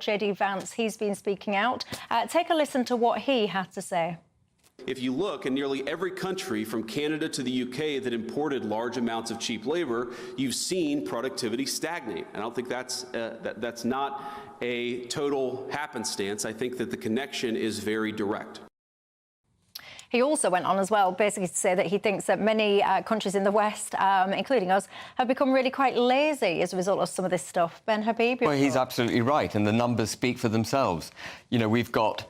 JD Vance, he's been speaking out. Take a listen to what he had to say. If you look in nearly every country from Canada to the UK that imported large amounts of cheap labor, you've seen productivity stagnate. I don't think that's not a total happenstance. I think that the connection is very direct. He also went on as well, basically to say that he thinks that many countries in the West, including us, have become really quite lazy as a result of some of this stuff. Ben Habib? Well, he's absolutely right, and the numbers speak for themselves. You know, we've got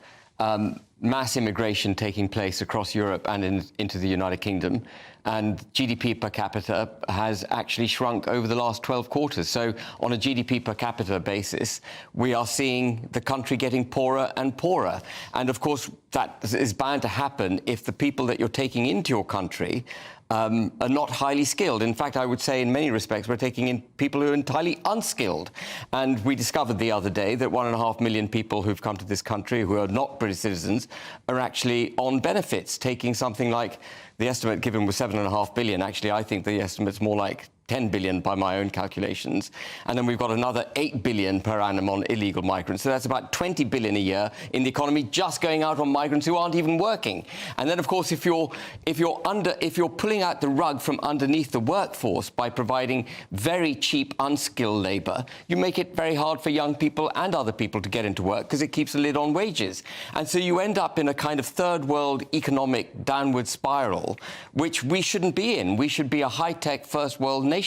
mass immigration taking place across Europe and into the United Kingdom, and GDP per capita has actually shrunk over the last 12 quarters. So on a GDP per capita basis, we are seeing the country getting poorer and poorer. And of course, that is bound to happen if the people that you're taking into your country are not highly skilled. In fact, I would say in many respects, we're taking in people who are entirely unskilled. And we discovered the other day that 1.5 million people who've come to this country who are not British citizens are actually on benefits, taking something like, the estimate given was 7.5 billion. Actually, I think the estimate's more like 10 billion by my own calculations. And then we've got another 8 billion per annum on illegal migrants. So that's about 20 billion a year in the economy just going out on migrants who aren't even working. And then, of course, if you're pulling out the rug from underneath the workforce by providing very cheap, unskilled labour, you make it very hard for young people and other people to get into work because it keeps a lid on wages. And so you end up in a kind of third world economic downward spiral, which we shouldn't be in. We should be a high-tech first world nation.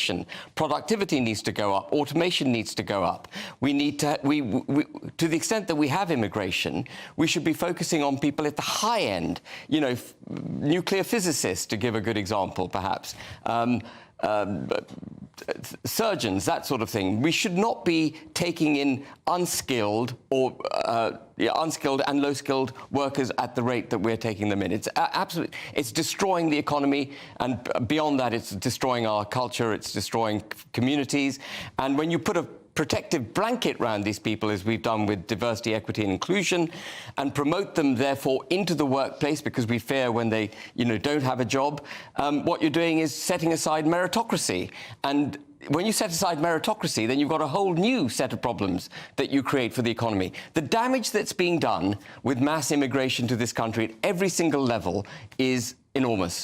Productivity needs to go up. Automation needs to go up. We need to, to the extent that we have immigration, we should be focusing on people at the high end, you know, nuclear physicists, to give a good example, perhaps. Surgeons, that sort of thing. We should not be taking in unskilled or unskilled and low-skilled workers at the rate that we're taking them in. It's absolutely, it's destroying the economy, and beyond that, it's destroying our culture, it's destroying communities. And when you put a protective blanket around these people, as we've done with diversity, equity and inclusion, and promote them, therefore, into the workplace because we fear when they, you know, don't have a job, what you're doing is setting aside meritocracy. And when you set aside meritocracy, then you've got a whole new set of problems that you create for the economy. The damage that's being done with mass immigration to this country at every single level is enormous.